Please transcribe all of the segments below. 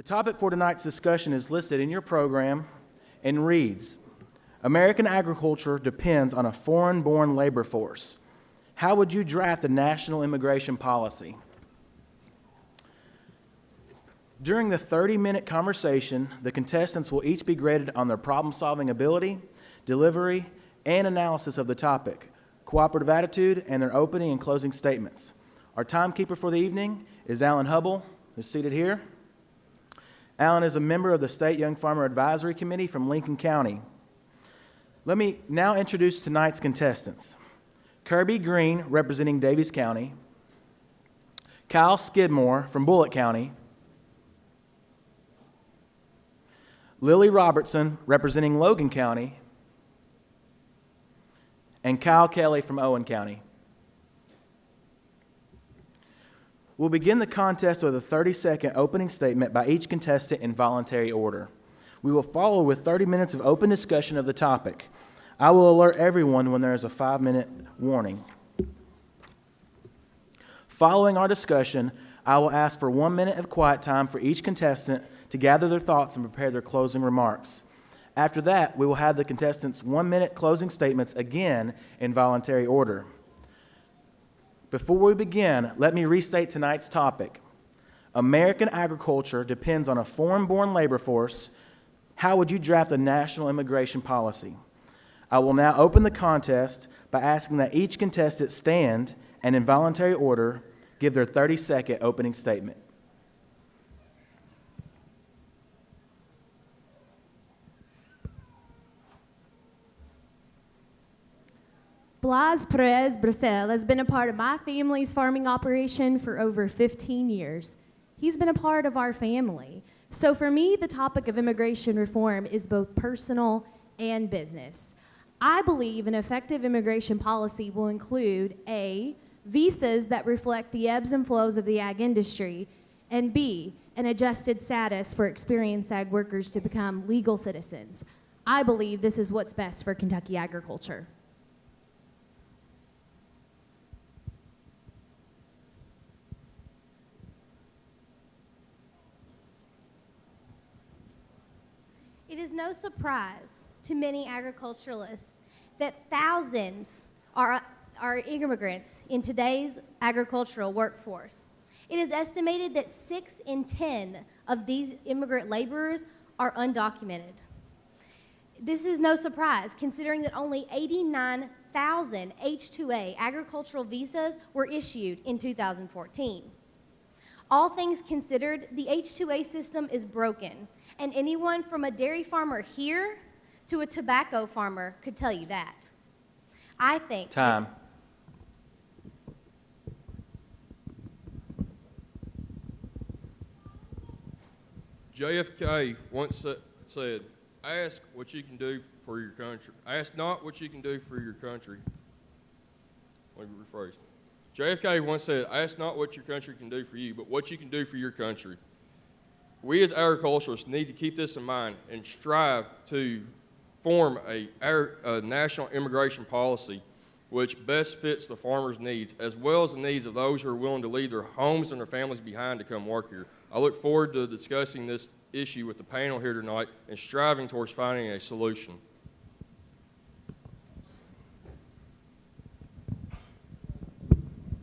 The topic for tonight's discussion is listed in your program and reads, American agriculture depends on a foreign-born labor force. How would you draft a national immigration policy? During the 30-minute conversation, the contestants will each be graded on their problem-solving ability, delivery, and analysis of the topic, cooperative attitude, and their opening and closing statements. Our timekeeper for the evening is Alan Hubble, who's seated here. Alan is a member of the State Young Farmer Advisory Committee from Lincoln County. Let me now introduce tonight's contestants. Kirby Green, representing Daviess County. Kyle Skidmore from Bullitt County. Lily Robertson, representing Logan County. And Kyle Kelly from Owen County. We'll begin the contest with a 30-second opening statement by each contestant in voluntary order. We will follow with 30 minutes of open discussion of the topic. I will alert everyone when there is a 5-minute warning. Following our discussion, I will ask for 1 minute of quiet time for each contestant to gather their thoughts and prepare their closing remarks. After that, we will have the contestants' 1-minute closing statements again in voluntary order. Before we begin, let me restate tonight's topic. American agriculture depends on a foreign-born labor force. How would you draft a national immigration policy? I will now open the contest by asking that each contestant stand and in voluntary order give their 30-second opening statement. Blas Perez Bracero has been a part of my family's farming operation for over 15 years. He's been a part of our family. So for me, the topic of immigration reform is both personal and business. I believe an effective immigration policy will include A, visas that reflect the ebbs and flows of the ag industry, and B, an adjusted status for experienced ag workers to become legal citizens. I believe this is what's best for Kentucky agriculture. It is no surprise to many agriculturalists that thousands are immigrants in today's agricultural workforce. It is estimated that 6 in 10 of these immigrant laborers are undocumented. This is no surprise, considering that only 89,000 H-2A agricultural visas were issued in 2014. All things considered, the H-2A system is broken, and anyone from a dairy farmer here to a tobacco farmer could tell you that. I think... Time. JFK once said, ask what you can do for your country. Ask not what you can do for your country. Let me rephrase. JFK once said, ask not what your country can do for you, but what you can do for your country. We as agriculturalists need to keep this in mind and strive to form a national immigration policy which best fits the farmers' needs, as well as the needs of those who are willing to leave their homes and their families behind to come work here. I look forward to discussing this issue with the panel here tonight and striving towards finding a solution.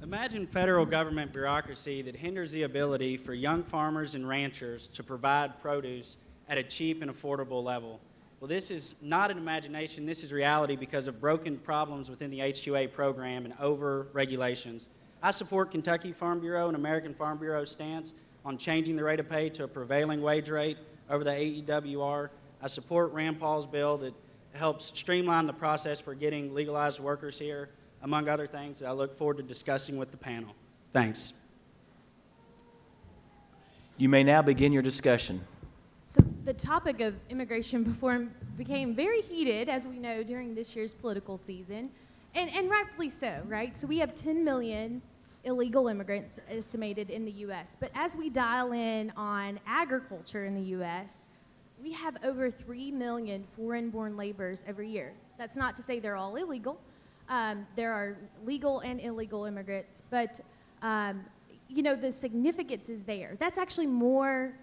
Imagine federal government bureaucracy that hinders the ability for young farmers and ranchers to provide produce at a cheap and affordable level. Well, this is not an imagination, this is reality because of broken problems within the H-2A program and over-regulations. I support Kentucky Farm Bureau and American Farm Bureau's stance on changing the rate of pay to a prevailing wage rate over the AEWR. I support Rand Paul's bill that helps streamline the process for getting legalized workers here, among other things that I look forward to discussing with the panel. Thanks. You may now begin your discussion. So the topic of immigration reform became very heated, as we know, during this year's political season, and rightfully so, right? So we have 10 million illegal immigrants estimated in the U.S., but as we dial in on agriculture in the U.S., we have over 3 million foreign-born laborers every year. That's not to say they're all illegal. There are legal and illegal immigrants, but you know, the significance is there. That's actually more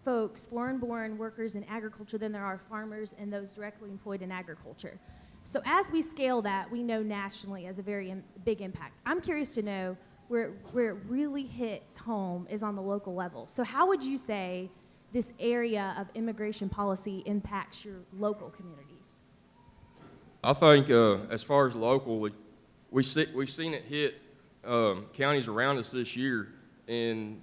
folks, foreign-born workers in agriculture, than there are farmers and those directly employed in agriculture. So as we scale that, we know nationally as a very big impact. I'm curious to know where it really hits home is on the local level. So how would you say this area of immigration policy impacts your local communities? I think as far as locally, we've seen it hit counties around us this year, and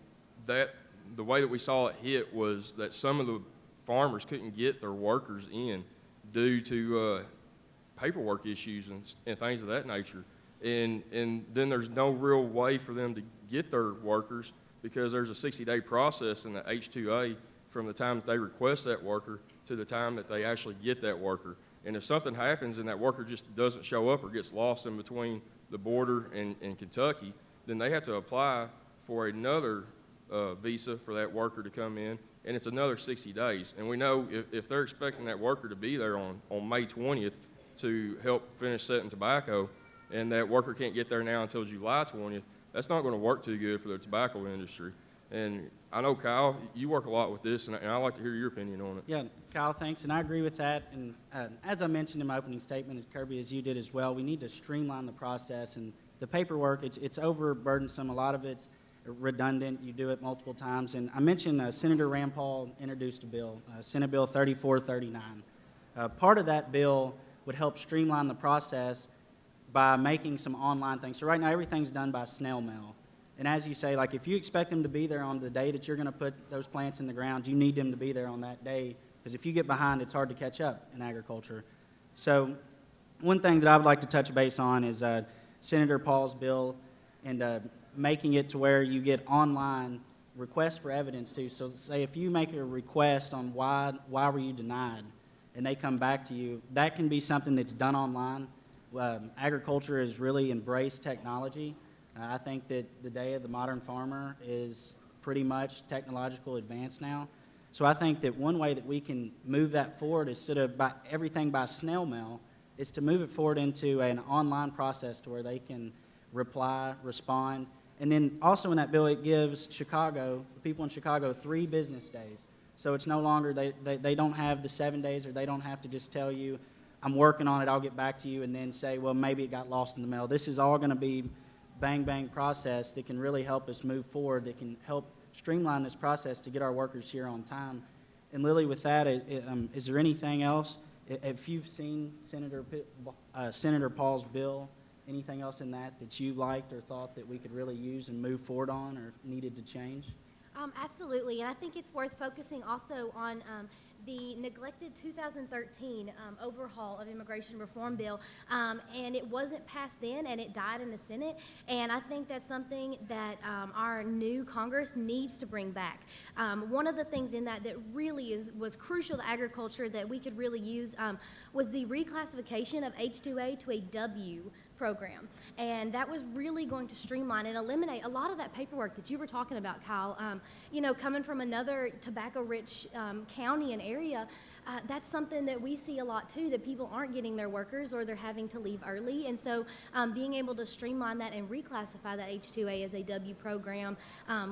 that the way that we saw it hit was that some of the farmers couldn't get their workers in due to paperwork issues and things of that nature. And then there's no real way for them to get their workers because there's a 60-day process in the H-2A from the time that they request that worker to the time that they actually get that worker. And if something happens and that worker just doesn't show up or gets lost in between the border and Kentucky, then they have to apply for another visa for that worker to come in, and it's another 60 days. And we know if they're expecting that worker to be there on May 20th to help finish setting tobacco, and that worker can't get there now until July 20th, that's not going to work too good for the tobacco industry. And I know, Kyle, you work a lot with this, and I'd like to hear your opinion on it. Yeah, Kyle, thanks, and I agree with that. And as I mentioned in my opening statement, and Kirby, as you did as well, we need to streamline the process. And the paperwork, it's overburdensome. A lot of it's redundant. You do it multiple times. And I mentioned Senator Rand Paul introduced a bill, Senate Bill 3439. Part of that bill would help streamline the process by making some online things. So right now, everything's done by snail mail. And as you say, like if you expect them to be there on the day that you're going to put those plants in the ground, you need them to be there on that day, because if you get behind, it's hard to catch up in agriculture. So one thing that I would like to touch base on is Senator Paul's bill and making it to where you get online requests for evidence too. So say if you make a request on why were you denied, and they come back to you, that can be something that's done online. Agriculture has really embraced technology. I think that the day of the modern farmer is pretty much technological advance now. So I think that one way that we can move that forward instead of everything by snail mail is to move it forward into an online process to where they can reply, respond. And then also in that bill, it gives Chicago, the people in Chicago, 3 business days. So it's no longer, they don't have the 7 days, or they don't have to just tell you, I'm working on it, I'll get back to you, and then say, well, maybe it got lost in the mail. This is all going to be bang, bang process that can really help us move forward, that can help streamline this process to get our workers here on time. And Lily, with that, is there anything else? If you've seen Senator Paul's bill, anything else in that you liked or thought that we could really use and move forward on or needed to change? Absolutely, and I think it's worth focusing also on the neglected 2013 overhaul of immigration reform bill, and it wasn't passed then, and it died in the Senate, and I think that's something that our new Congress needs to bring back. One of the things in that really was crucial to agriculture that we could really use was the reclassification of H-2A to a W program, and that was really going to streamline and eliminate a lot of that paperwork that you were talking about, Kyle. Coming from another tobacco-rich county and area, that's something that we see a lot too, that people aren't getting their workers or they're having to leave early, and so being able to streamline that and reclassify that H-2A as a W program,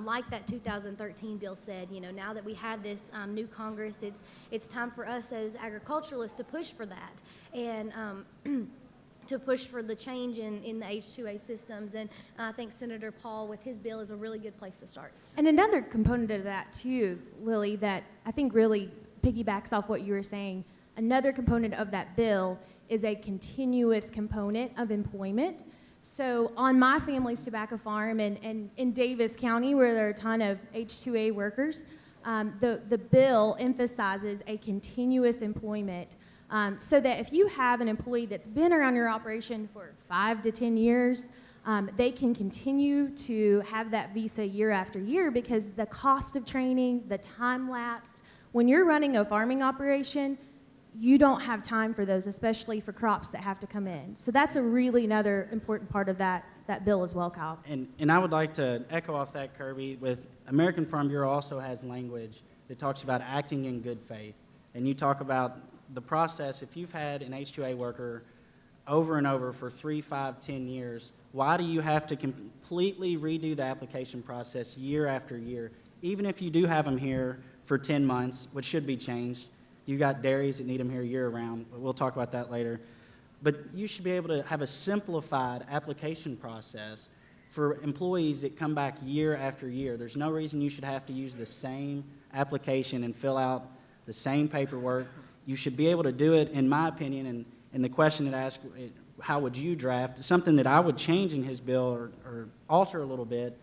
like that 2013 bill said, now that we have this new Congress, it's time for us as agriculturalists to push for that, and to push for the change in the H-2A systems, and I think Senator Paul with his bill is a really good place to start. And another component of that too, Lily, that I think really piggybacks off what you were saying, another component of that bill is a continuous component of employment. So on my family's tobacco farm and in Davis County, where there are a ton of H-2A workers, the bill emphasizes a continuous employment, so that if you have an employee that's been around your operation for 5 to 10 years, they can continue to have that visa year after year, because the cost of training, the time lapse, when you're running a farming operation, you don't have time for those, especially for crops that have to come in. So that's another important part of that bill as well, Kyle. And I would like to echo off that, Kirby, with American Farm Bureau also has language that talks about acting in good faith. And you talk about the process. If you've had an H-2A worker over and over for 3, 5, 10 years, why do you have to completely redo the application process year after year? Even if you do have them here for 10 months, which should be changed. You got dairies that need them here year-round, but we'll talk about that later. But you should be able to have a simplified application process for employees that come back year after year. There's no reason you should have to use the same application and fill out the same paperwork. You should be able to do it, in my opinion, and the question that asked, how would you draft, something that I would change in his bill or alter a little bit,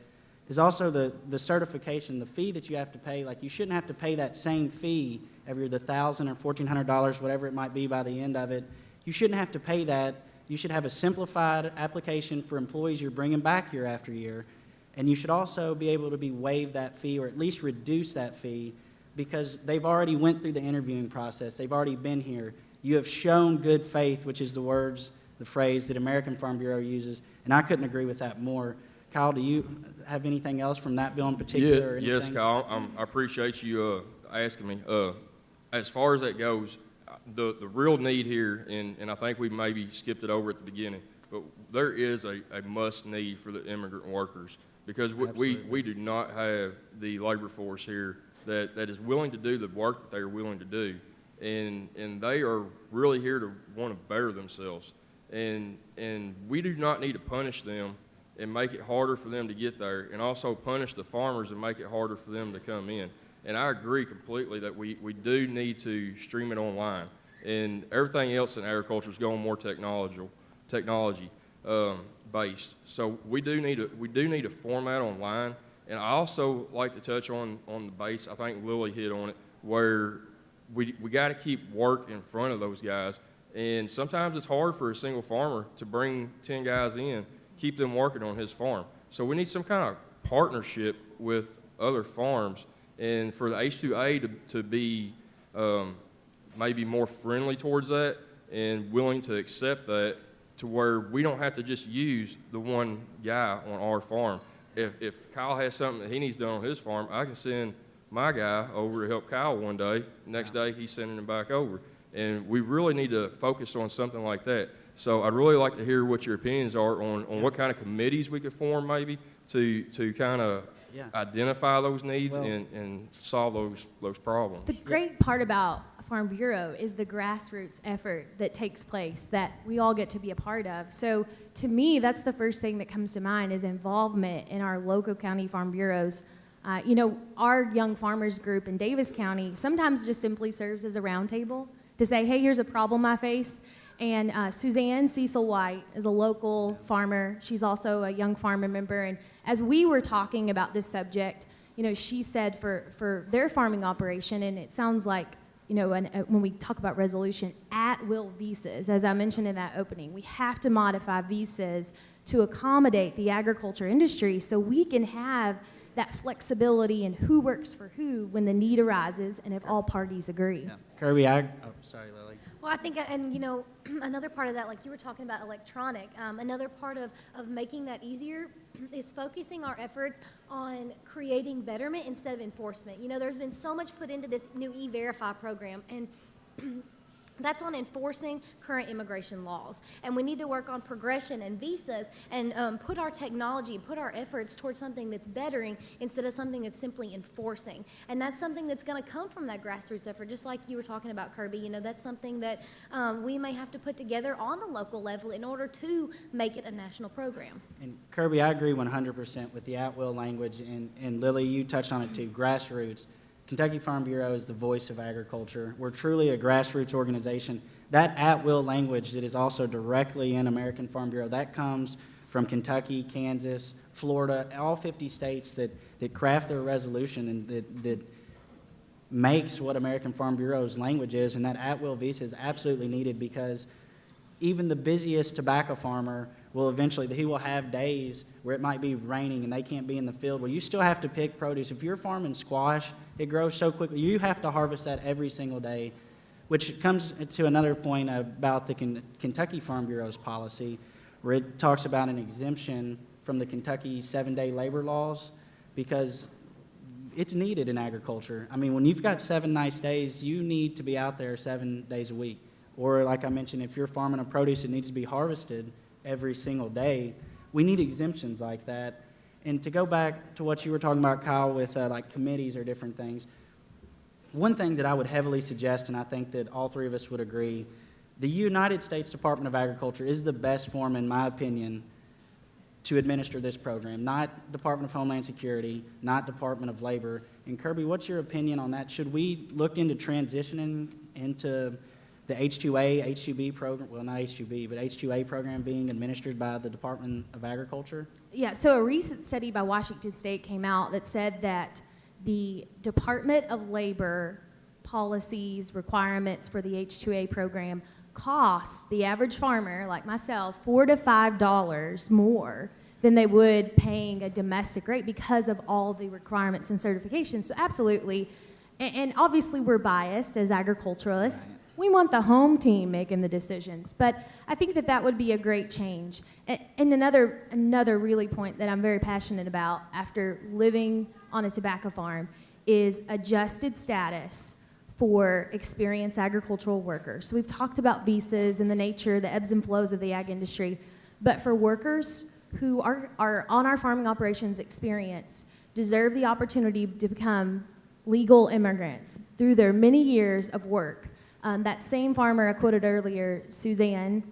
is also the certification, the fee that you have to pay. Like, you shouldn't have to pay that same fee every the $1,000 or $1,400, whatever it might be by the end of it. You shouldn't have to pay that. You should have a simplified application for employees you're bringing back year after year. And you should also be able to be waived that fee, or at least reduce that fee, because they've already went through the interviewing process. They've already been here. You have shown good faith, which is the phrase that American Farm Bureau uses, and I couldn't agree with that more. Kyle, do you have anything else from that bill in particular? Or Yes, anything? Kyle. I appreciate you asking me. As far as that goes, the real need here, and I think we maybe skipped it over at the beginning, but there is a must need for the immigrant workers, because we do not have the labor force here that is willing to do the work that they are willing to do, and they are really here to want to better themselves, and we do not need to punish them and make it harder for them to get there, and also punish the farmers and make it harder for them to come in. And I agree completely that we do need to stream it online, and everything else in agriculture is going more technology based. So we do need a format online. And I also like to touch on the base. I think Lily hit on it, where we got to keep work in front of those guys. And sometimes it's hard for a single farmer to bring 10 guys in, keep them working on his farm. So we need some kind of partnership with other farms, and for the H2A to be maybe more friendly towards that and willing to accept that, to where we don't have to just use the one guy on our farm. If Kyle has something that he needs done on his farm, I can send my guy over to help Kyle one day. Next day, he's sending him back over. And we really need to focus on something like that. So I'd really like to hear what your opinions are on what kind of committees we could form, maybe, to kind of identify those needs and solve those problems. The great part about Farm Bureau is the grassroots effort that takes place that we all get to be a part of. So to me, that's the first thing that comes to mind, is involvement in our local county farm bureaus. Our young farmers group in Davis County sometimes just simply serves as a roundtable to say, hey, here's a problem I face. And Suzanne Cecil White is a local farmer. She's also a young farmer member. And as we were talking about this subject, she said for their farming operation, and it sounds like, when we talk about resolution, at-will visas, as I mentioned in that opening, we have to modify visas to accommodate the agriculture industry so we can have that flexibility in who works for who when the need arises and if all parties agree. Yeah. Kirby, sorry, Lily. Well, I think, another part of that, like you were talking about electronic, another part of making that easier is focusing our efforts on creating betterment instead of enforcement. There's been so much put into this new E-Verify program, and that's on enforcing current immigration laws. And we need to work on progression and visas and put our technology, put our efforts towards something that's bettering instead of something that's simply enforcing. And that's something that's going to come from that grassroots effort, just like you were talking about, Kirby. That's something that we may have to put together on the local level in order to make it a national program. And Kirby, I agree 100% with the at-will language, and Lily, you touched on it too, grassroots. Kentucky Farm Bureau is the voice of agriculture. We're truly a grassroots organization. That at-will language that is also directly in American Farm Bureau, that comes from Kentucky, Kansas, Florida, all 50 states that craft their resolution and that makes what American Farm Bureau's language is, and that at-will visa is absolutely needed, because even the busiest tobacco farmer he will have days where it might be raining and they can't be in the field. Well, you still have to pick produce. If you're farming squash, it grows so quickly. You have to harvest that every single day, which comes to another point about the Kentucky Farm Bureau's policy, where it talks about an exemption from the Kentucky 7-day labor laws, because it's needed in agriculture. I mean, when you've got 7 nice days, you need to be out there 7 days a week. Or like I mentioned, if you're farming a produce that needs to be harvested every single day, we need exemptions like that. And to go back to what you were talking about, Kyle, with like committees or different things, One thing that I would heavily suggest, and I think that all three of us would agree, the United States Department of Agriculture is the best form, in my opinion, to administer this program, not Department of Homeland Security, not Department of Labor. And Kirby, what's your opinion on that? Should we look into transitioning into the H-2A, H-2B program, well, not H-2B, but H-2A program being administered by the Department of Agriculture? Yeah, so a recent study by Washington State came out that said that the Department of Labor policies, requirements for the H-2A program cost the average farmer, like myself, $4 to $5 more than they would paying a domestic rate because of all the requirements and certifications. So absolutely, and obviously we're biased as agriculturalists. Right. We want the home team making the decisions, but I think that that would be a great change. And another really point that I'm very passionate about after living on a tobacco farm is adjusted status for experienced agricultural workers. So we've talked about visas and the nature, the ebbs and flows of the ag industry, but for workers who are on our farming operations experience deserve the opportunity to become legal immigrants through their many years of work. That same farmer I quoted earlier, Suzanne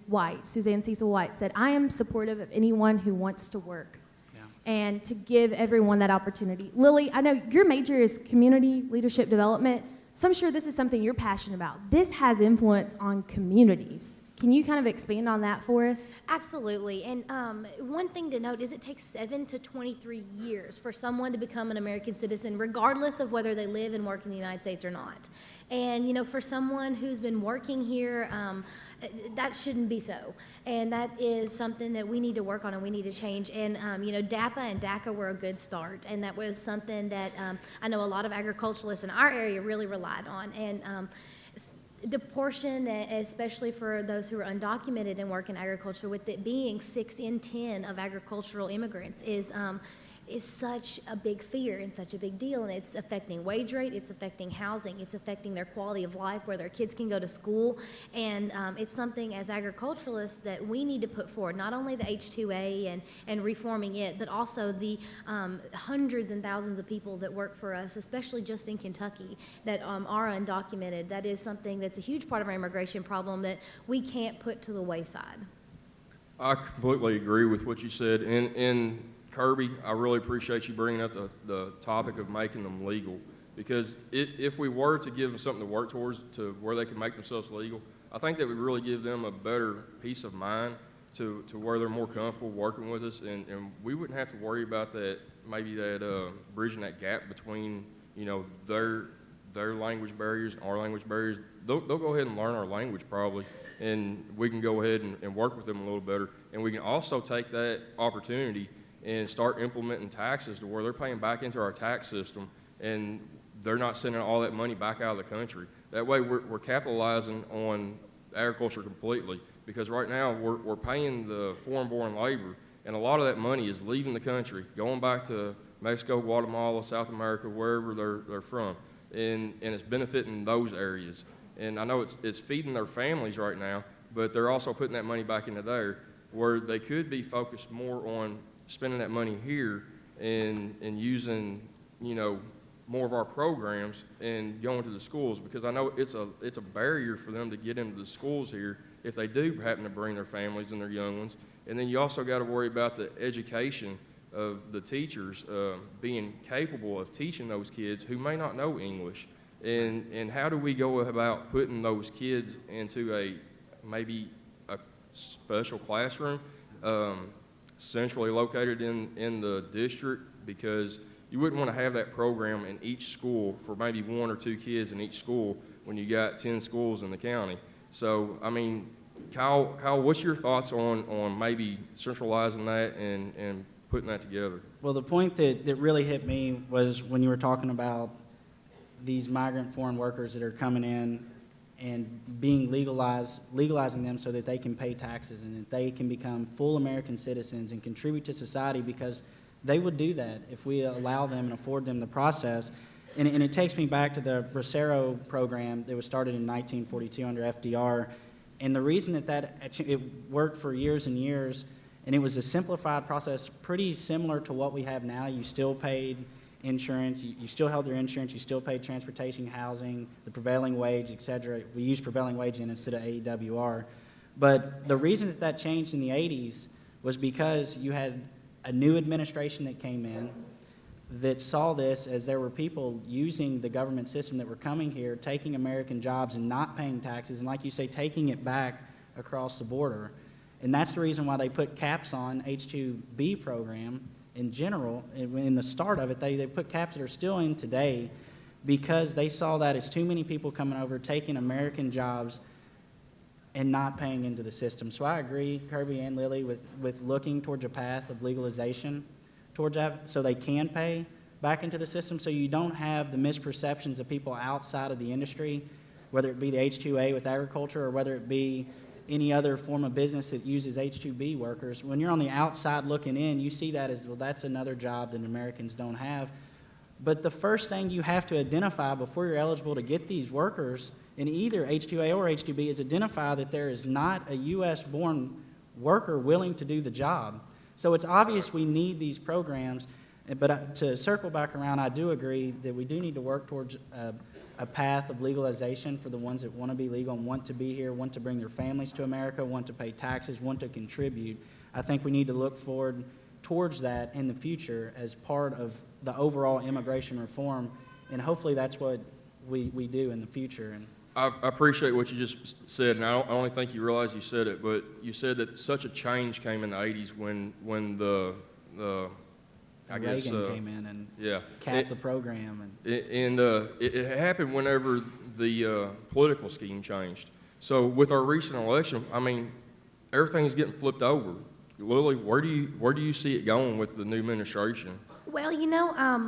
Cecil White, said, "I am supportive of anyone who wants to work." Yeah. And to give everyone that opportunity. Lily, I know your major is community leadership development, so I'm sure this is something you're passionate about. This has influence on communities. Can you kind of expand on that for us? Absolutely. And one thing to note is it takes 7 to 23 years for someone to become an American citizen, regardless of whether they live and work in the United States or not. And, you know, for someone who's been working here, that shouldn't be so. And that is something that we need to work on and we need to change. And, you know, DAPA and DACA were a good start. And that was something that I know a lot of agriculturalists in our area really relied on. And the portion, especially for those who are undocumented and work in agriculture, with it being 6 in 10 of agricultural immigrants, is such a big fear and such a big deal, and it's affecting wage rate, it's affecting housing, it's affecting their quality of life, where their kids can go to school, and it's something as agriculturalists that we need to put forward, not only the H-2A and reforming it, but also the hundreds and thousands of people that work for us, especially just in Kentucky, that are undocumented. That is something that's a huge part of our immigration problem that we can't put to the wayside. I completely agree with what you said. And Kirby, I really appreciate you bringing up the topic of making them legal, because if we were to give them something to work towards to where they can make themselves legal, I think that would really give them a better peace of mind to where they're more comfortable working with us, and we wouldn't have to worry about that, maybe that bridging that gap between, you know, their language barriers and our language barriers. They'll go ahead and learn our language probably, and we can go ahead and work with them a little better, and we can also take that opportunity and start implementing taxes to where they're paying back into our tax system and they're not sending all that money back out of the country. That way we're capitalizing on agriculture completely, because right now we're paying the foreign-born labor, and a lot of that money is leaving the country, going back to Mexico, Guatemala, South America, wherever they're from, and it's benefiting those areas. And I know it's feeding their families right now, but they're also putting that money back into there, where they could be focused more on spending that money here and using, you know, more of our programs and going to the schools, because I know it's a barrier for them to get into the schools here if they do happen to bring their families and their young ones. And then you also got to worry about the education of the teachers being capable of teaching those kids who may not know English. And how do we go about putting those kids into maybe a special classroom, centrally located in the district, because you wouldn't want to have that program in each school for maybe 1 or 2 kids in each school when you got 10 schools in the county. So, I mean, Kyle, what's your thoughts on maybe centralizing that and putting that together? Well, the point that really hit me was when you were talking about these migrant foreign workers that are coming in and being legalizing them so that they can pay taxes and that they can become full American citizens and contribute to society, because they would do that if we allow them and afford them the process. And it takes me back to the Bracero Program that was started in 1942 under FDR. And the reason that it worked for years and years, and it was a simplified process, pretty similar to what we have now. You still paid insurance. You still held their insurance. You still paid transportation, housing, the prevailing wage, et cetera. We used prevailing wage in instead of AEWR. But the reason that changed in the 80s was because you had a new administration that came in that saw this as there were people using the government system that were coming here, taking American jobs and not paying taxes, and like you say, taking it back across the border. And that's the reason why they put caps on H-2B program in general. In the start of it, they put caps that are still in today because they saw that as too many people coming over, taking American jobs and not paying into the system. So I agree, Kirby and Lily, with looking towards a path of legalization towards that so they can pay back into the system so you don't have the misperceptions of people outside of the industry, whether it be the H-2A with agriculture or whether it be any other form of business that uses H-2B workers. When you're on the outside looking in, you see that as, well, that's another job that Americans don't have. But the first thing you have to identify before you're eligible to get these workers in either H-2A or H-2B is identify that there is not a U.S.-born worker willing to do the job. So it's obvious we need these programs, but to circle back around, I do agree that we do need to work towards a path of legalization for the ones that want to be legal and want to be here, want to bring their families to America, want to pay taxes, want to contribute. I think we need to look forward towards that in the future as part of the overall immigration reform, and hopefully that's what we do in the future. And I appreciate what you just said, and I only think you realize you said it, but you said that such a change came in the 80s when the I guess Reagan came in and yeah, capped the program. It happened whenever the political scheme changed. So with our recent election, I mean, everything's getting flipped over. Lily, where do you see it going with the new administration? Well,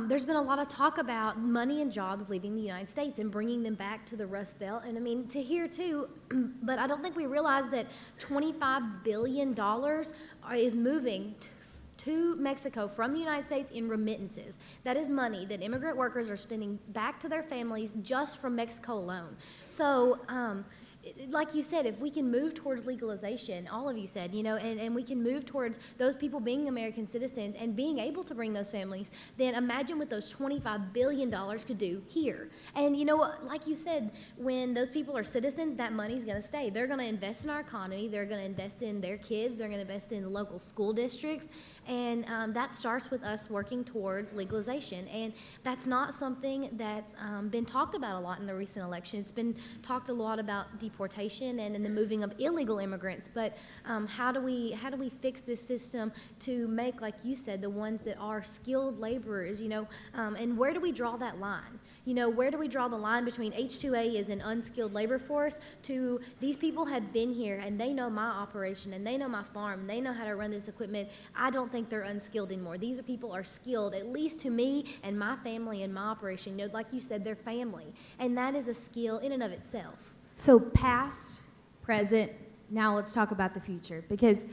there's been a lot of talk about money and jobs leaving the United States and bringing them back to the Rust Belt. And I mean, to here too, but I don't think we realize that $25 billion is moving to Mexico from the United States in remittances. That is money that immigrant workers are spending back to their families just from Mexico alone. So, like you said, if we can move towards legalization, all of you said, and we can move towards those people being American citizens and being able to bring those families, then imagine what those $25 billion could do here. And like you said, when those people are citizens, that money's going to stay. They're going to invest in our economy. They're going to invest in their kids. They're going to invest in local school districts. And that starts with us working towards legalization. And that's not something that's been talked about a lot in the recent election. It's been talked a lot about deportation and in the moving of illegal immigrants. But how do we fix this system to make, like you said, the ones that are skilled laborers, and where do we draw that line? Where do we draw the line between H-2A is an unskilled labor force to these people have been here and they know my operation and they know my farm and they know how to run this equipment. I don't think they're unskilled anymore. These people are skilled, at least to me and my family and my operation. Like you said, they're family. And that is a skill in and of itself. So past, present, now let's talk about the future, because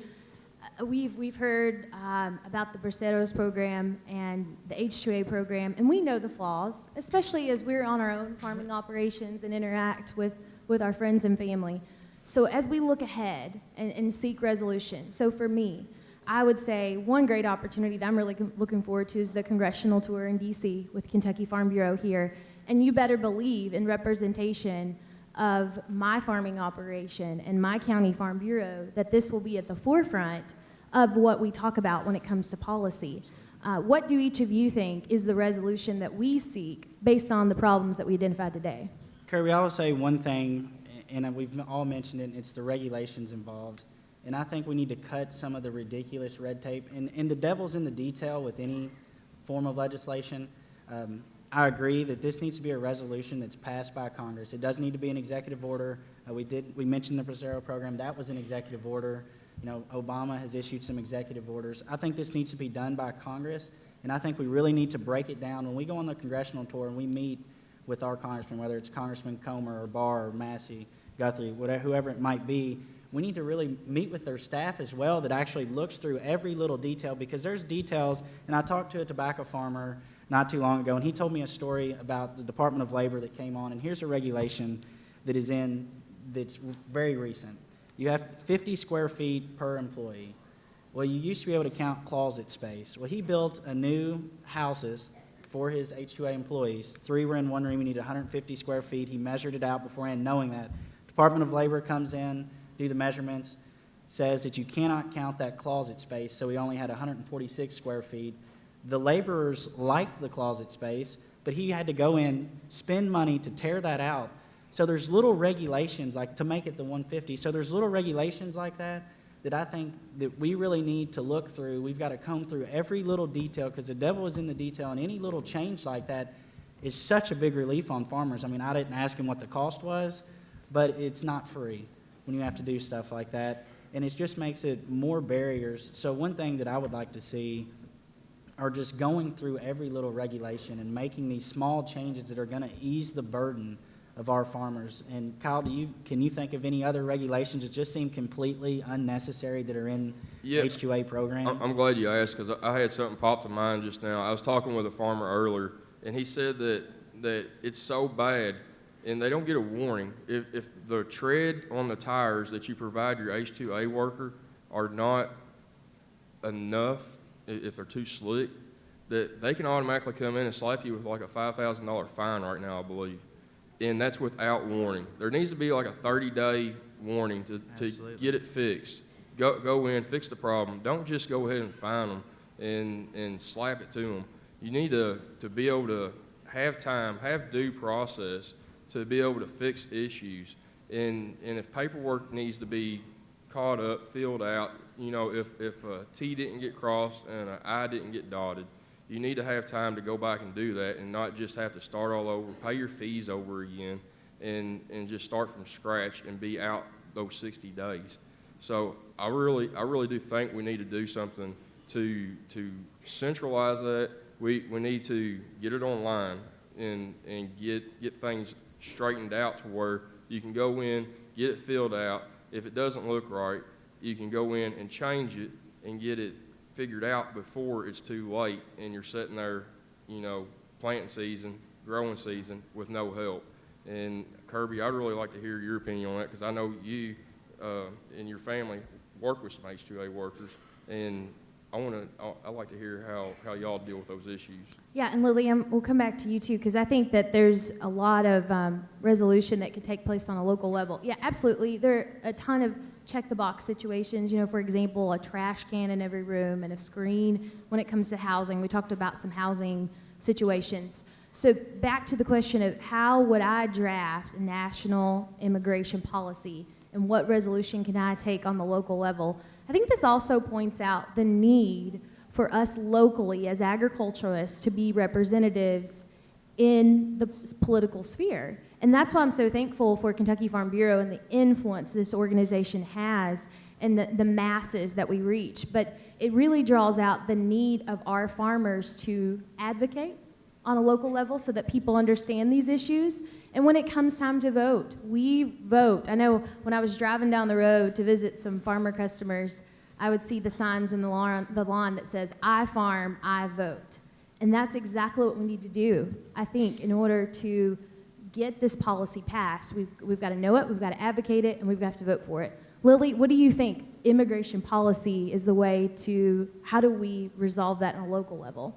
we've heard about the Bracero Program and the H-2A program, and we know the flaws, especially as we're on our own farming operations and interact with our friends and family. So as we look ahead and seek resolution, so for me, I would say one great opportunity that I'm really looking forward to is the congressional tour in D.C. with Kentucky Farm Bureau here, and you better believe in representation of my farming operation and my county farm bureau that this will be at the forefront of what we talk about when it comes to policy. What do each of you think is the resolution that we seek based on the problems that we identified today? Kirby, I would say one thing, and we've all mentioned it, it's the regulations involved. And I think we need to cut some of the ridiculous red tape. And the devil's in the detail with any form of legislation. I agree that this needs to be a resolution that's passed by Congress. It does need to be an executive order. We mentioned the Bracero Program. That was an executive order. Obama has issued some executive orders. I think this needs to be done by Congress, and I think we really need to break it down. When we go on the congressional tour and we meet with our congressmen, whether it's Congressman Comer or Barr or Massey, Guthrie, whoever it might be, we need to really meet with their staff as well that actually looks through every little detail, because there's details, and I talked to a tobacco farmer not too long ago, and he told me a story about the Department of Labor that came on, and here's a regulation that is in that's very recent. You have 50 square feet per employee. Well, you used to be able to count closet space. Well, he built a new houses for his H2A employees. 3 were in one room, we needed 150 square feet. He measured it out beforehand, knowing that. Department of Labor comes in, do the measurements, says that you cannot count that closet space, so we only had 146 square feet. The laborers liked the closet space, but he had to go in, spend money to tear that out. So there's little regulations, like to make it the 150. So there's little regulations like that I think that we really need to look through. We've got to comb through every little detail, because the devil is in the detail, and any little change like that is such a big relief on farmers. I mean, I didn't ask him what the cost was, but it's not free when you have to do stuff like that, and it just makes it more barriers. So one thing that I would like to see are just going through every little regulation and making these small changes that are going to ease the burden of our farmers. And Kyle, can you think of any other regulations that just seem completely unnecessary that are in H2A program? I'm glad you asked, because I had something pop to mind just now. I was talking with a farmer earlier, and he said that it's so bad, and they don't get a warning. If the tread on the tires that you provide your H2A worker are not enough, if they're too slick, that they can automatically come in and slap you with like a $5,000 fine right now, I believe. And that's without warning. There needs to be like a 30-day warning to get it fixed. Go in, fix the problem. Don't just go ahead and fine them and slap it to them. You need to be able to have time, have due process to be able to fix issues. And if paperwork needs to be caught up, filled out, you know, if a T didn't get crossed and an I didn't get dotted, you need to have time to go back and do that, and not just have to start all over, pay your fees over again, and just start from scratch and be out those 60 days. So I really do think we need to do something to centralize that. We need to get it online and get things straightened out to where you can go in, get it filled out. If it doesn't look right, you can go in and change it and get it figured out before it's too late and you're sitting there, you know, planting season, growing season with no help. And Kirby, I'd really like to hear your opinion on that, because I know you and your family work with some H2A workers, and I'd like to hear how y'all deal with those issues. Yeah, and Lily, we'll come back to you too, because I think that there's a lot of resolution that could take place on a local level. Yeah, absolutely. There are a ton of check-the-box situations. You know, for example, a trash can in every room and a screen when it comes to housing. We talked about some housing situations. So back to the question of how would I draft a national immigration policy, and what resolution can I take on the local level? I think this also points out the need for us locally as agriculturalists to be representatives in the political sphere. And that's why I'm so thankful for Kentucky Farm Bureau and the influence this organization has and the masses that we reach. But it really draws out the need of our farmers to advocate on a local level so that people understand these issues. And when it comes time to vote, we vote. I know when I was driving down the road to visit some farmer customers, I would see the signs in the lawn that says, "I farm, I vote." And that's exactly what we need to do, I think, in order to get this policy passed. We've got to know it, we've got to advocate it, and we've got to vote for it. Lily, what do you think immigration policy is the way to, how do we resolve that on a local level?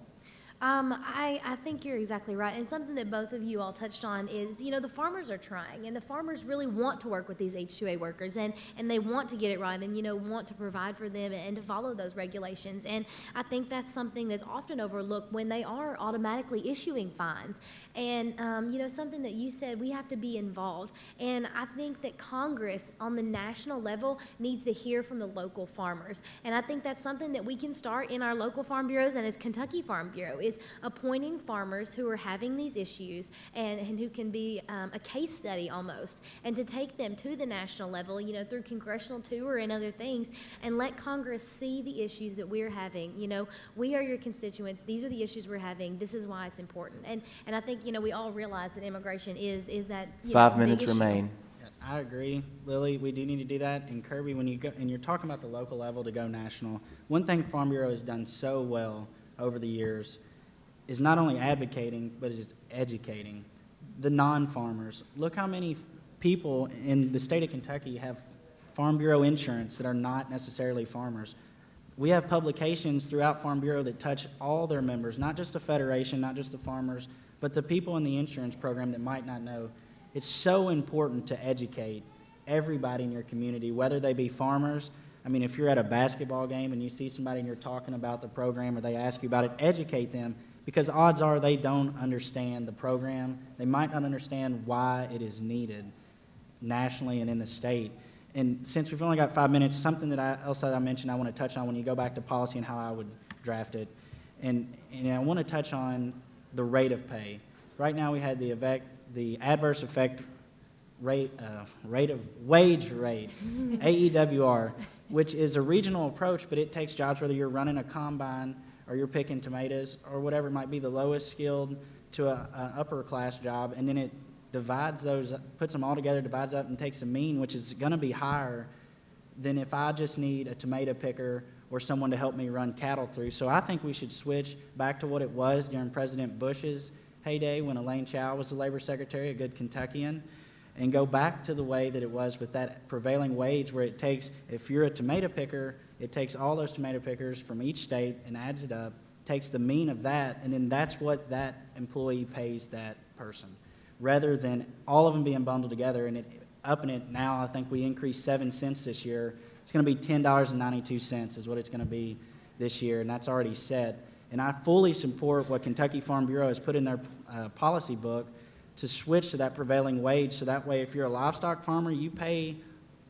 I think you're exactly right. And something that both of you all touched on is, you know, the farmers are trying, and the farmers really want to work with these H2A workers, and they want to get it right and, you know, want to provide for them and to follow those regulations. And I think that's something that's often overlooked when they are automatically issuing fines. And, you know, something that you said, we have to be involved. And I think that Congress on the national level needs to hear from the local farmers. And I think that's something that we can start in our local farm bureaus and as Kentucky Farm Bureau, is appointing farmers who are having these issues and who can be a case study almost, and to take them to the national level, you know, through congressional tour and other things, and let Congress see the issues that we're having. You know, we are your constituents. These are the issues we're having. This is why it's important. And I think, you know, we all realize that immigration is that, you know, 5 minutes big issue. remain. I agree, Lily. We do need to do that. And Kirby, when you go, and you're talking about the local level to go national, one thing Farm Bureau has done so well over the years is not only advocating, but it's educating the non-farmers. Look how many people in the state of Kentucky have Farm Bureau insurance that are not necessarily farmers. we have publications throughout Farm Bureau that touch all their members, not just the Federation, not just the farmers, but the people in the insurance program that might not know. It's so important to educate everybody in your community, whether they be farmers. I mean, if you're at a basketball game and you see somebody and you're talking about the program or they ask you about it, educate them, because odds are they don't understand the program. They might not understand why it is needed nationally and in the state. And since we've only got 5 minutes, something else that I mentioned I want to touch on when you go back to policy and how I would draft it. And I want to touch on the rate of pay. Right now we had the adverse effect rate of wage rate, AEWR, which is a regional approach, but it takes jobs whether you're running a combine or you're picking tomatoes or whatever might be the lowest skilled to an upper class job, and then it divides those, puts them all together, divides up, and takes a mean, which is going to be higher than if I just need a tomato picker or someone to help me run cattle through. So I think we should switch back to what it was during President Bush's heyday when Elaine Chao was the labor secretary, a good Kentuckian, and go back to the way that it was with that prevailing wage where it takes, if you're a tomato picker, it takes all those tomato pickers from each state and adds it up, takes the mean of that, and then that's what that employee pays that person, rather than all of them being bundled together. And upping it now, I think we increased 7 cents this year. It's going to be $10.92 is what it's going to be this year, and that's already set. And I fully support what Kentucky Farm Bureau has put in their policy book to switch to that prevailing wage, so that way if you're a livestock farmer, you pay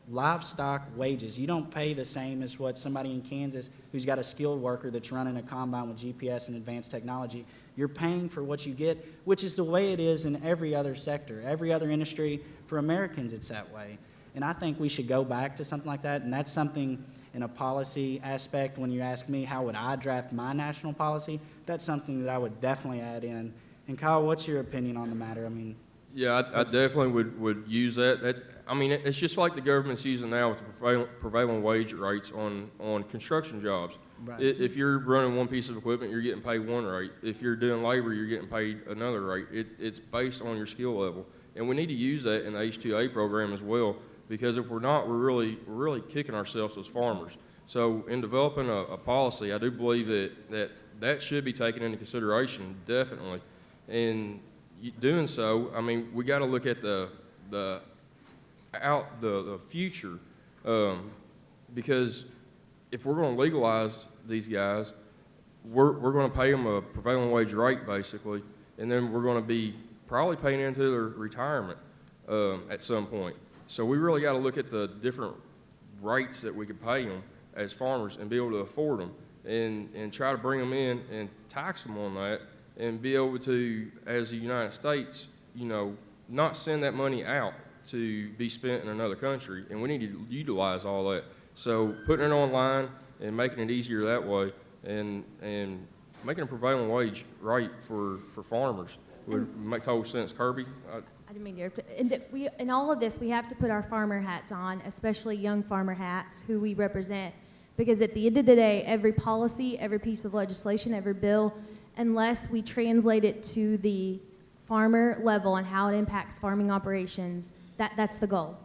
livestock wages. You don't pay the same as what somebody in Kansas who's got a skilled worker that's running a combine with GPS and advanced technology. You're paying for what you get, which is the way it is in every other sector. Every other industry, for Americans, it's that way. And I think we should go back to something like that, and that's something in a policy aspect. When you ask me how would I draft my national policy, that's something that I would definitely add in. And Kyle, what's your opinion on the matter? I mean, yeah, I definitely would use that. I mean, it's just like the government's using now with the prevailing wage rates on construction jobs. Right. If you're running one piece of equipment, you're getting paid one rate. If you're doing labor, you're getting paid another rate. It's based on your skill level. And we need to use that in the H-2A program as well, because if we're not, we're really kicking ourselves as farmers. So in developing a policy, I do believe that should be taken into consideration, definitely. And doing so, I mean, we got to look at the future, because if we're going to legalize these guys, we're going to pay them a prevailing wage rate basically, and then we're going to be probably paying into their retirement at some point. So we really got to look at the different rates that we could pay them as farmers and be able to afford them, and try to bring them in and tax them on that, and be able to, as the United States, not send that money out to be spent in another country, and we need to utilize all that. So putting it online and making it easier that way, and making a prevailing wage rate for farmers would make total sense. Kirby? I didn't mean to. In all of this, we have to put our farmer hats on, especially young farmer hats, who we represent, because at the end of the day, every policy, every piece of legislation, every bill, unless we translate it to the farmer level and how it impacts farming operations, that's the goal.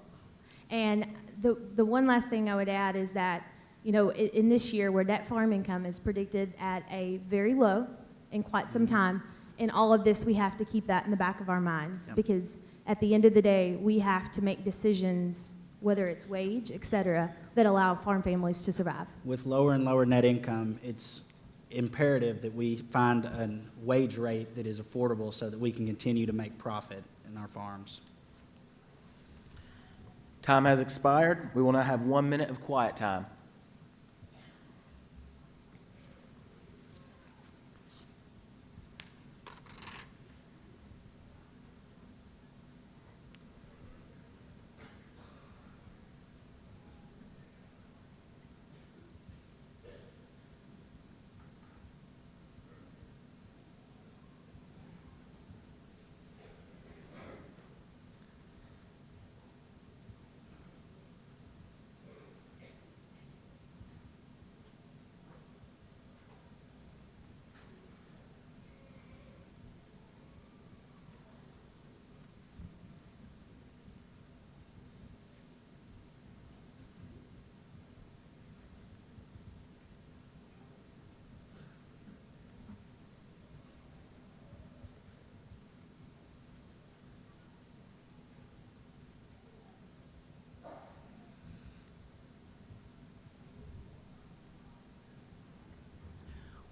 And the one last thing I would add is that, in this year where net farm income is predicted at a very low in quite some time, in all of this, we have to keep that in the back of our minds, because at the end of the day, we have to make decisions, whether it's wage, et cetera, that allow farm families to survive. with lower and lower net income, it's imperative that we find a wage rate that is affordable so that we can continue to make profit in our farms. Time has expired. We will now have 1 minute of quiet time.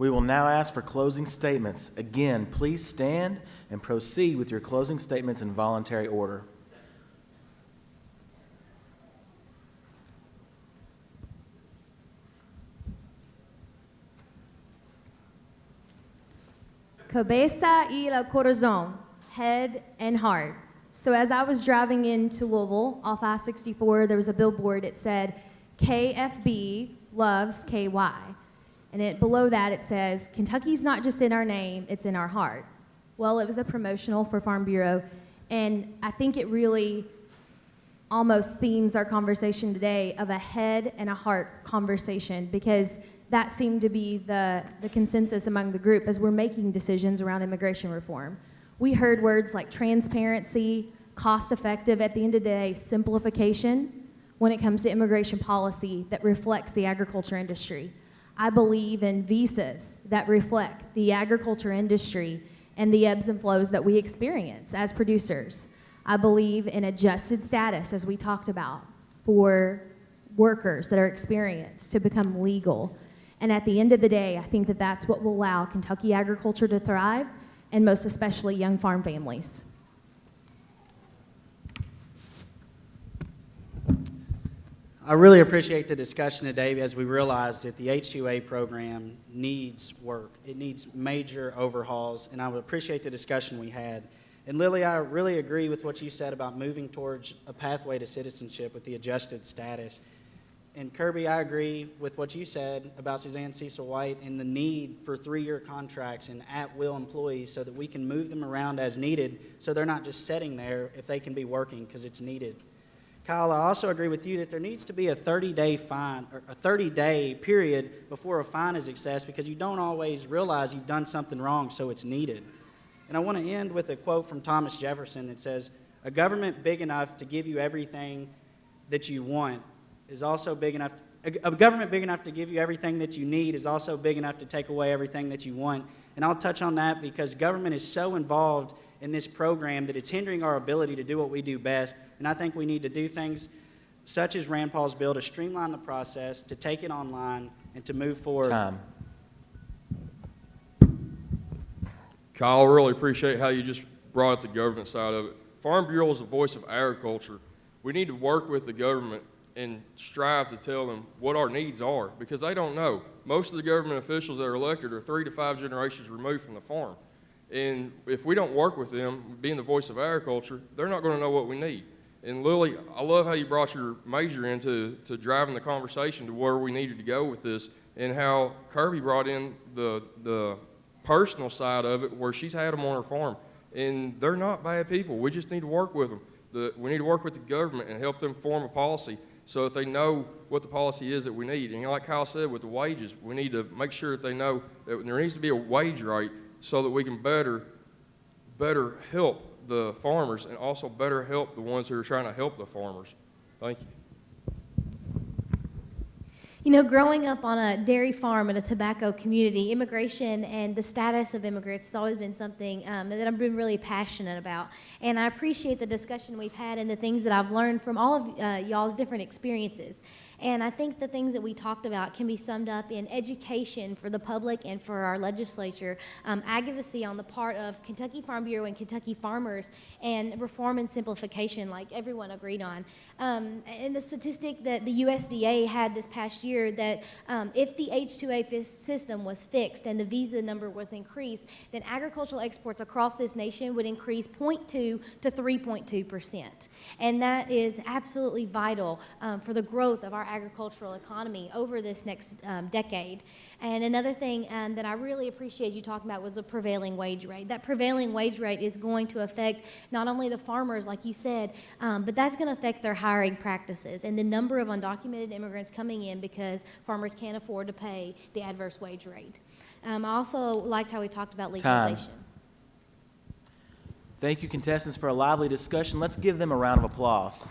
We will now ask for closing statements. Again, please stand and proceed with your closing statements in voluntary order. Cabeza y el corazón, head and heart. So as I was driving into Louisville off I-64, there was a billboard. It said, KFB loves KY. And below that it says, Kentucky's not just in our name, it's in our heart. Well, it was a promotional for Farm Bureau, and I think it really almost themes our conversation today of a head and a heart conversation, because that seemed to be the consensus among the group as we're making decisions around immigration reform. We heard words like transparency, cost-effective, at the end of the day, simplification when it comes to immigration policy that reflects the agriculture industry. I believe in visas that reflect the agriculture industry and the ebbs and flows that we experience as producers. I believe in adjusted status, as we talked about, for workers that are experienced to become legal. And at the end of the day, I think that that's what will allow Kentucky agriculture to thrive, and most especially young farm families. I really appreciate the discussion today as we realize that the H-2A program needs work. It needs major overhauls, and I would appreciate the discussion we had. And Lily, I really agree with what you said about moving towards a pathway to citizenship with the adjusted status. And Kirby, I agree with what you said about Suzanne Cecil White and the need for 3-year contracts and at-will employees so that we can move them around as needed so they're not just sitting there if they can be working because it's needed. Kyle, I also agree with you that there needs to be a 30-day fine, or a 30-day period before a fine is assessed, because you don't always realize you've done something wrong, so it's needed. And I want to end with a quote from Thomas Jefferson that says, "A government big enough to give you everything that you want is also big enough. A government big enough to give you everything that you need is also big enough to take away everything that you want." And I'll touch on that because government is so involved in this program that it's hindering our ability to do what we do best. And I think we need to do things such as Rand Paul's bill to streamline the process, to take it online, and to move forward. Time. Kyle, I really appreciate how you just brought up the government side of it. Farm Bureau is the voice of agriculture. We need to work with the government and strive to tell them what our needs are, because they don't know. Most of the government officials that are elected are 3 to 5 generations removed from the farm. And if we don't work with them, being the voice of agriculture, they're not going to know what we need. And Lily, I love how you brought your major into driving the conversation to where we needed to go with this, and how Kirby brought in the personal side of it, where she's had them on her farm. And they're not bad people. We just need to work with them. We need to work with the government and help them form a policy so that they know what the policy is that we need. And like Kyle said, with the wages, we need to make sure that they know that there needs to be a wage rate so that we can better help the farmers and also better help the ones who are trying to help the farmers. Thank you. You know, growing up on a dairy farm in a tobacco community, immigration and the status of immigrants has always been something that I've been really passionate about. And I appreciate the discussion we've had and the things that I've learned from all of y'all's different experiences. And I think the things that we talked about can be summed up in education for the public and for our legislature, advocacy on the part of Kentucky Farm Bureau and Kentucky farmers, and reform and simplification like everyone agreed on. And the statistic that the USDA had this past year that if the H-2A system was fixed and the visa number was increased, then agricultural exports across this nation would increase 0.2 to 3.2%. And that is absolutely vital for the growth of our agricultural economy over this next decade. And another thing that I really appreciate you talking about was the prevailing wage rate. That prevailing wage rate is going to affect not only the farmers, like you said, but that's going to affect their hiring practices and the number of undocumented immigrants coming in because farmers can't afford to pay the adverse wage rate. I also liked how we talked about legalization. Time. Thank you, contestants, for a lively discussion. Let's give them a round of applause.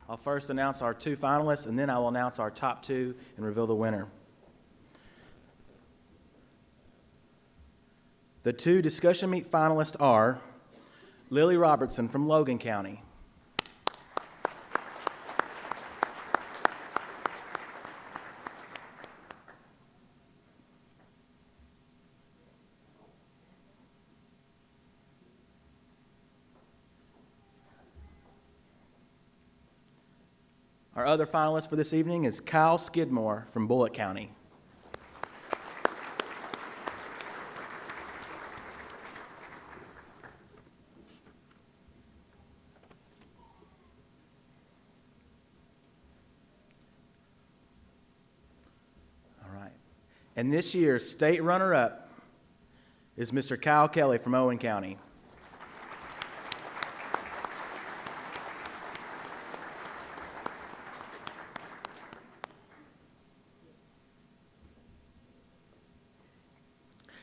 I'll first announce our 2 finalists, and then I will announce our top 2 and reveal the winner. The 2 discussion meet finalists are Lily Robertson from Logan County, Our other finalist for this evening is Kyle Skidmore from Bullitt County. And this year's state runner-up is Mr. Kyle Kelly from Owen County.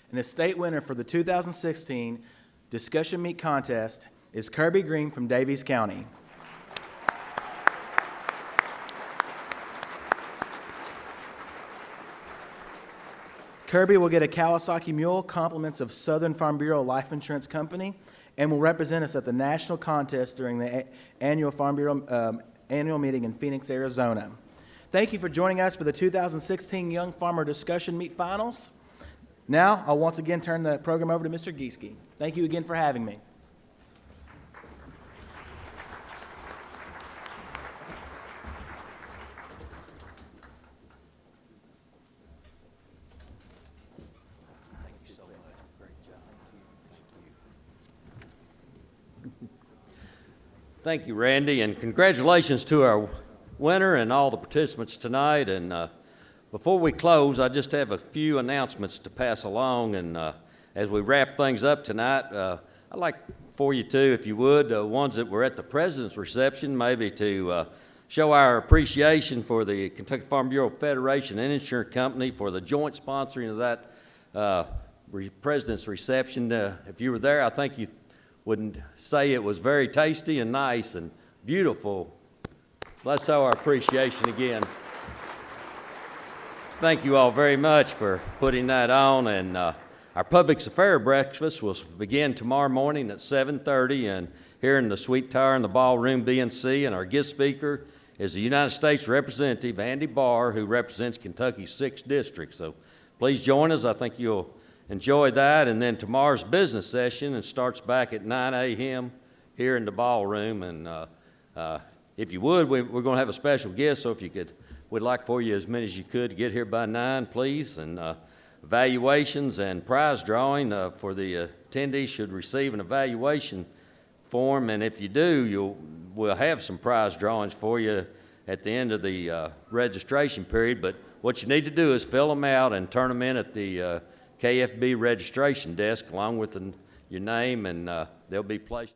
And the state winner for the 2016 Discussion Meet Contest is Kirby Green from Davies County. Kirby will get a Kawasaki Mule, compliments of Southern Farm Bureau Life Insurance Company, and will represent us at the national contest during the annual Farm Bureau annual meeting in Phoenix, Arizona. Thank you for joining us for the 2016 Young Farmer Discussion Meet Finals. Now, I'll once again turn the program over to Mr. Gieske. Thank you again for having me. Thank you, Randy, and congratulations to our winner and all the participants tonight. And before we close, I just have a few announcements to pass along. And as we wrap things up tonight, I'd like for you to, if you would, ones that were at the President's reception, maybe to show our appreciation for the Kentucky Farm Bureau Federation and Insurance Company for the joint sponsoring of that President's reception. If you were there, I think you would say it was very tasty and nice and beautiful. So let's show our appreciation again. Thank you all very much for putting that on. And our public affairs breakfast will begin tomorrow morning at 7:30 and here in the Suite Tower in the Ballroom B&C. And our guest speaker is the United States Representative Andy Barr, who represents Kentucky's 6th District. So please join us. I think you'll enjoy that. And then tomorrow's business session, and starts back at 9 a.m. here in the ballroom. And if you would, we're going to have a special guest, so if you could, we'd like for you as many as you could to get here by 9, please. And evaluations and prize drawing for the attendees should receive an evaluation form, and if you do, we'll have some prize drawings for you at the end of the registration period. But what you need to do is fill them out and turn them in at the KFB registration desk along with your name, and they'll be placed